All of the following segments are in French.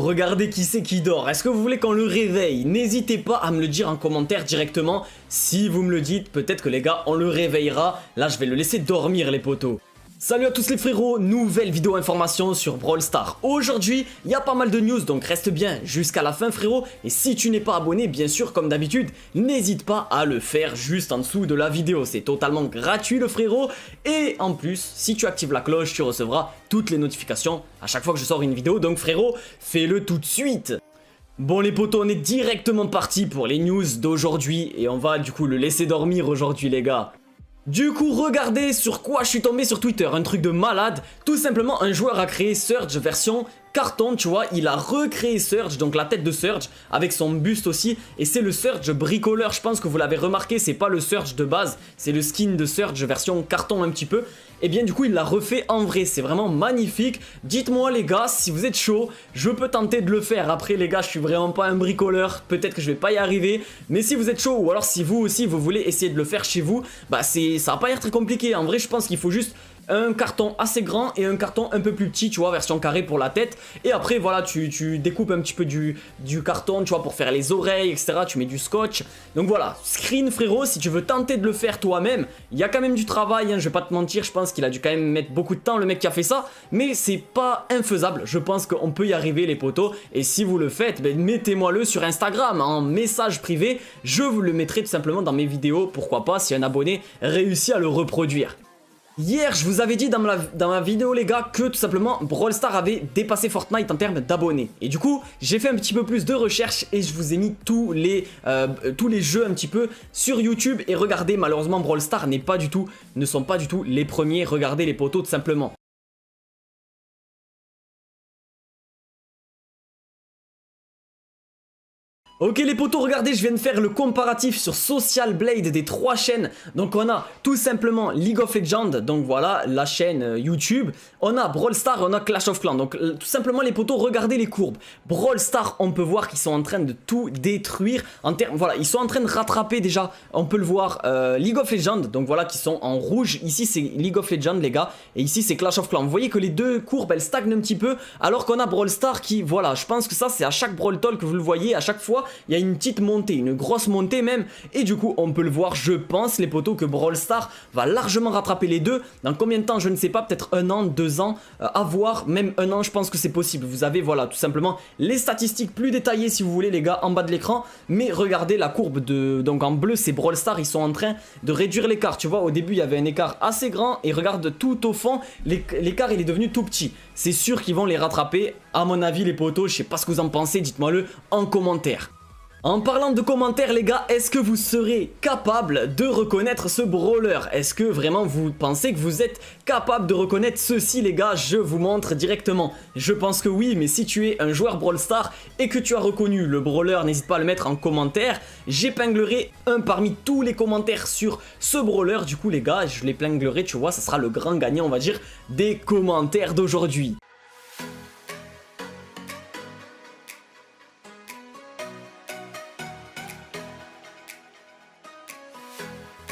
Regardez qui c'est qui dort, est-ce que vous voulez qu'on le réveille? N'hésitez pas à me le dire en commentaire directement. Si vous me le dites, peut-être que les gars, on le réveillera. Là, je vais le laisser dormir les potos. Salut à tous les frérots, nouvelle vidéo information sur Brawl Stars. Aujourd'hui, il y a pas mal de news, donc reste bien jusqu'à la fin frérot. Et si tu n'es pas abonné, bien sûr, comme d'habitude, n'hésite pas à le faire juste en dessous de la vidéo. C'est totalement gratuit le frérot. Et en plus, si tu actives la cloche, tu recevras toutes les notifications à chaque fois que je sors une vidéo. Donc frérot, fais-le tout de suite. Bon les potos, on est directement parti pour les news d'aujourd'hui. Et on va du coup le laisser dormir aujourd'hui les gars. Du coup, regardez sur quoi je suis tombé sur Twitter, un truc de malade. Tout simplement, un joueur a créé Surge version carton, tu vois, il a recréé Surge, donc la tête de Surge, avec son buste aussi, et c'est le Surge bricoleur, je pense que vous l'avez remarqué, c'est pas le Surge de base, c'est le skin de Surge version carton un petit peu, et bien du coup il l'a refait en vrai, c'est vraiment magnifique. Dites-moi les gars, si vous êtes chaud, je peux tenter de le faire. Après les gars, je suis vraiment pas un bricoleur, peut-être que je vais pas y arriver, mais si vous êtes chaud, ou alors si vous aussi vous voulez essayer de le faire chez vous, bah ça va pas être très compliqué, en vrai je pense qu'il faut juste un carton assez grand et un carton un peu plus petit, tu vois, version carré pour la tête. Et après, voilà, tu découpes un petit peu du carton, tu vois, pour faire les oreilles, etc. Tu mets du scotch. Donc voilà, screen frérot, si tu veux tenter de le faire toi-même, il y a quand même du travail, hein, je vais pas te mentir, je pense qu'il a dû quand même mettre beaucoup de temps, le mec qui a fait ça. Mais c'est pas infaisable, je pense qu'on peut y arriver les potos. Et si vous le faites, ben, mettez-moi le sur Instagram, en message privé. Je vous le mettrai tout simplement dans mes vidéos, pourquoi pas, si un abonné réussit à le reproduire. Hier, je vous avais dit dans ma vidéo les gars que tout simplement Brawl Stars avait dépassé Fortnite en termes d'abonnés. Et du coup, j'ai fait un petit peu plus de recherche et je vous ai mis tous les jeux un petit peu sur YouTube. Et regardez, malheureusement Brawl Stars ne sont pas du tout les premiers. Regardez les potos tout simplement. Ok les potos, regardez, je viens de faire le comparatif sur Social Blade des 3 chaînes. Donc on a tout simplement League of Legends, donc voilà la chaîne YouTube. On a Brawl Stars et on a Clash of Clans. Donc tout simplement les potos, regardez les courbes. Brawl Stars, on peut voir qu'ils sont en train de tout détruire. Voilà, ils sont en train de rattraper déjà, on peut le voir, League of Legends. Donc voilà, qui sont en rouge. Ici c'est League of Legends les gars. Et ici c'est Clash of Clans. Vous voyez que les deux courbes, elles stagnent un petit peu. Alors qu'on a Brawl Stars qui, voilà, je pense que ça c'est à chaque Brawl Talk que vous le voyez, à chaque fois. Il y a une petite montée, une grosse montée même. Et du coup, on peut le voir, je pense, les potos, que Brawl Stars va largement rattraper les deux. Dans combien de temps, je ne sais pas, peut-être 1 an, 2 ans, à voir. Même 1 an, je pense que c'est possible. Vous avez, voilà, tout simplement les statistiques plus détaillées, si vous voulez, les gars, en bas de l'écran. Mais regardez la courbe donc en bleu, c'est Brawl Stars. Ils sont en train de réduire l'écart. Tu vois, au début, il y avait un écart assez grand. Et regarde, tout au fond, l'écart, il est devenu tout petit. C'est sûr qu'ils vont les rattraper. À mon avis, les potos, je sais pas ce que vous en pensez. Dites-moi le en commentaire. En parlant de commentaires les gars, est-ce que vous serez capable de reconnaître ce brawler? Est-ce que vraiment vous pensez que vous êtes capable de reconnaître ceci les gars? Je vous montre directement. Je pense que oui, mais si tu es un joueur Brawl Stars et que tu as reconnu le brawler, n'hésite pas à le mettre en commentaire. J'épinglerai un parmi tous les commentaires sur ce brawler. Du coup les gars, je l'épinglerai, tu vois, ça sera le grand gagnant on va dire des commentaires d'aujourd'hui.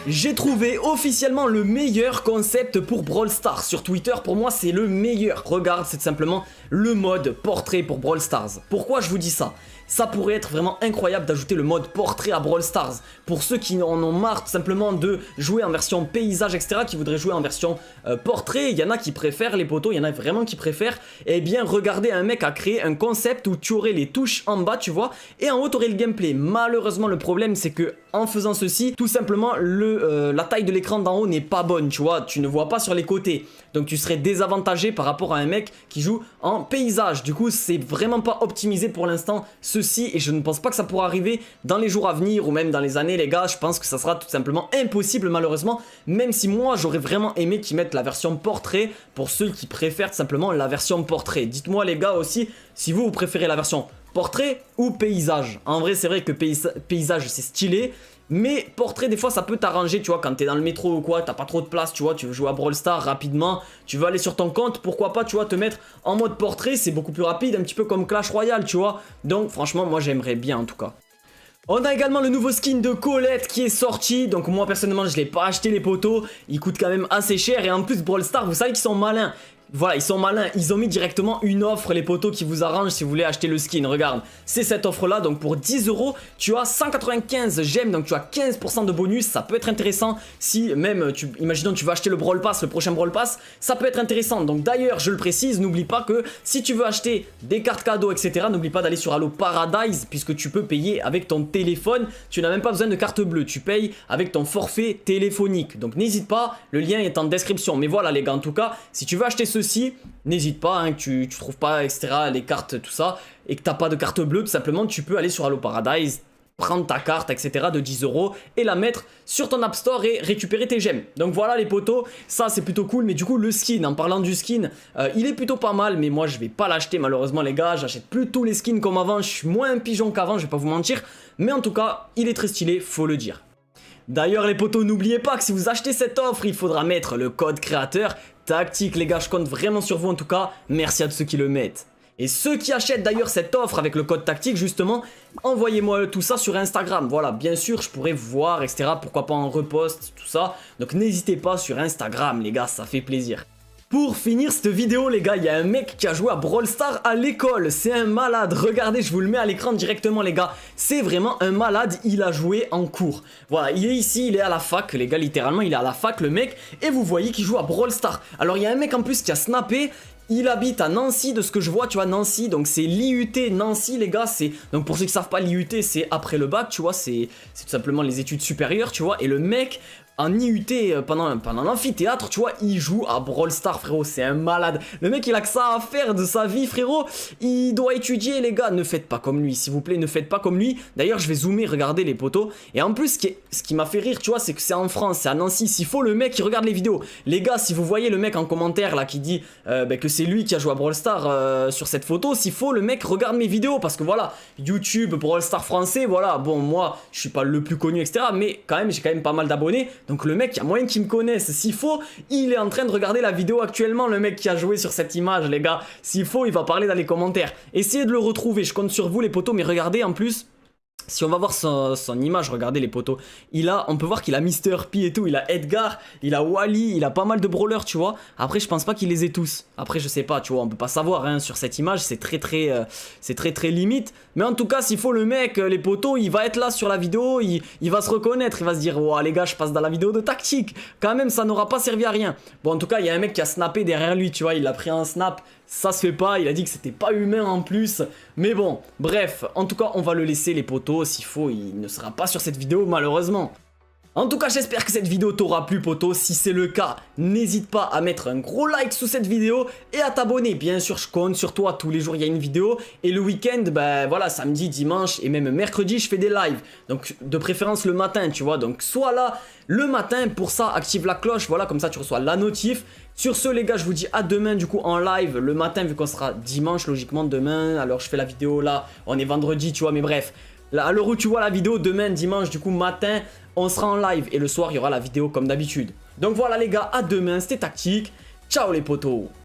J'ai trouvé officiellement le meilleur concept pour Brawl Stars. Sur Twitter, pour moi, c'est le meilleur. Regarde, c'est tout simplement le mode portrait pour Brawl Stars. Pourquoi je vous dis ça? Ça pourrait être vraiment incroyable d'ajouter le mode portrait à Brawl Stars. Pour ceux qui en ont marre tout simplement de jouer en version paysage, etc., qui voudraient jouer en version portrait, il y en a qui préfèrent les potos, il y en a vraiment qui préfèrent. Eh bien, regardez, un mec a créé un concept où tu aurais les touches en bas, tu vois, et en haut, tu aurais le gameplay. Malheureusement, le problème, c'est que en faisant ceci, tout simplement, la taille de l'écran d'en haut n'est pas bonne, tu vois, tu ne vois pas sur les côtés. Donc tu serais désavantagé par rapport à un mec qui joue en paysage. Du coup, c'est vraiment pas optimisé pour l'instant ceci, et je ne pense pas que ça pourra arriver dans les jours à venir ou même dans les années les gars. Je pense que ça sera tout simplement impossible malheureusement, même si moi j'aurais vraiment aimé qu'ils mettent la version portrait pour ceux qui préfèrent tout simplement la version portrait. Dites-moi les gars aussi si vous préférez la version portrait ou paysage. En vrai c'est vrai que paysage c'est stylé, mais portrait des fois ça peut t'arranger, tu vois, quand t'es dans le métro ou quoi, t'as pas trop de place, tu vois, tu veux jouer à Brawl Stars rapidement, tu veux aller sur ton compte, pourquoi pas, tu vois, te mettre en mode portrait, c'est beaucoup plus rapide, un petit peu comme Clash Royale, tu vois. Donc franchement moi j'aimerais bien en tout cas. On a également le nouveau skin de Colette qui est sorti. Donc moi personnellement je l'ai pas acheté les potos, il coûte quand même assez cher. Et en plus Brawl Stars, vous savez qu'ils sont malins. Voilà, ils sont malins, ils ont mis directement une offre, les potos, qui vous arrange si vous voulez acheter le skin. Regarde, c'est cette offre là, donc pour 10 €, tu as 195 gemmes, donc tu as 15% de bonus. Ça peut être intéressant si même, imaginons tu veux acheter le Brawl Pass, le prochain Brawl Pass, ça peut être intéressant. Donc d'ailleurs, je le précise, n'oublie pas que si tu veux acheter des cartes cadeaux, etc., n'oublie pas d'aller sur Allo Paradise, puisque tu peux payer avec ton téléphone. Tu n'as même pas besoin de carte bleue, tu payes avec ton forfait téléphonique. Donc n'hésite pas, le lien est en description. Mais voilà les gars, en tout cas, si tu veux acheter ceci, n'hésite pas, hein, que tu trouves pas, etc., les cartes, tout ça, et que t'as pas de carte bleue, tout simplement, tu peux aller sur Allo Paradise, prendre ta carte, etc., de 10 € et la mettre sur ton App Store et récupérer tes gemmes. Donc voilà les potos, ça c'est plutôt cool. Mais du coup le skin, en parlant du skin, il est plutôt pas mal, mais moi je vais pas l'acheter malheureusement les gars. J'achète plus tous les skins comme avant, je suis moins un pigeon qu'avant, je vais pas vous mentir. Mais en tout cas, il est très stylé, faut le dire. D'ailleurs les potos, n'oubliez pas que si vous achetez cette offre, il faudra mettre le code créateur tactique. Les gars, je compte vraiment sur vous en tout cas, merci à tous ceux qui le mettent. Et ceux qui achètent d'ailleurs cette offre avec le code tactique justement, envoyez-moi tout ça sur Instagram. Voilà, bien sûr, je pourrais voir, etc. Pourquoi pas en repost, tout ça. Donc n'hésitez pas sur Instagram les gars, ça fait plaisir. Pour finir cette vidéo les gars, il y a un mec qui a joué à Brawl Stars à l'école, c'est un malade, regardez, je vous le mets à l'écran directement les gars, c'est vraiment un malade, il a joué en cours. Voilà, il est ici, il est à la fac les gars, littéralement il est à la fac le mec, et vous voyez qu'il joue à Brawl Stars. Alors il y a un mec en plus qui a snappé. Il habite à Nancy, de ce que je vois, tu vois, Nancy, donc c'est l'IUT Nancy, les gars, c'est... Donc pour ceux qui savent pas, l'IUT, c'est après le bac, tu vois, c'est tout simplement les études supérieures, tu vois, et le mec... En IUT, pendant l'amphithéâtre, tu vois, il joue à Brawl Stars, frérot, c'est un malade. Le mec, il a que ça à faire de sa vie, frérot. Il doit étudier, les gars. Ne faites pas comme lui, s'il vous plaît, ne faites pas comme lui. D'ailleurs, je vais zoomer, regardez les potos. Et en plus, ce qui m'a fait rire, tu vois, c'est que c'est en France, c'est à Nancy. S'il faut, le mec, il regarde les vidéos. Les gars, si vous voyez le mec en commentaire, là, qui dit que c'est lui qui a joué à Brawl Stars sur cette photo, s'il faut, le mec regarde mes vidéos. Parce que voilà, YouTube, Brawl Stars français, voilà. Bon, moi, je suis pas le plus connu, etc. Mais quand même, j'ai quand même pas mal d'abonnés. Donc le mec, il y a moyen qu'il me connaisse. S'il faut, il est en train de regarder la vidéo actuellement, le mec qui a joué sur cette image, les gars. S'il faut, il va parler dans les commentaires. Essayez de le retrouver, je compte sur vous les potos, mais regardez en plus... Si on va voir son image, regardez les potos, on peut voir qu'il a Mr. P et tout, il a Edgar, il a Wally, il a pas mal de brawlers, tu vois. Après, je pense pas qu'il les ait tous. Après, je sais pas, tu vois, on peut pas savoir, hein, sur cette image, c'est très limite. Mais en tout cas, s'il faut le mec, les potos, il va être là sur la vidéo, il va se reconnaître, il va se dire, ouah les gars, je passe dans la vidéo de tactique. Quand même, ça n'aura pas servi à rien. Bon, en tout cas, il y a un mec qui a snappé derrière lui, tu vois, il a pris un snap. Ça se fait pas, il a dit que c'était pas humain en plus. Mais bon, bref, en tout cas, on va le laisser les potos. S'il faut, il ne sera pas sur cette vidéo malheureusement. En tout cas, j'espère que cette vidéo t'aura plu, potos. Si c'est le cas, n'hésite pas à mettre un gros like sous cette vidéo et à t'abonner. Bien sûr, je compte sur toi. Tous les jours, il y a une vidéo. Et le week-end, ben voilà, samedi, dimanche et même mercredi, je fais des lives. Donc, de préférence le matin, tu vois. Donc, sois là le matin. Pour ça, active la cloche. Voilà, comme ça, tu reçois la notif. Sur ce, les gars, je vous dis à demain, du coup, en live. Le matin, vu qu'on sera dimanche, logiquement, demain. Alors, je fais la vidéo là. On est vendredi, tu vois, mais bref. Là, à l'heure où tu vois la vidéo, demain, dimanche, du coup, matin, on sera en live. Et le soir, il y aura la vidéo comme d'habitude. Donc voilà, les gars, à demain. C'était tactique. Ciao, les potos.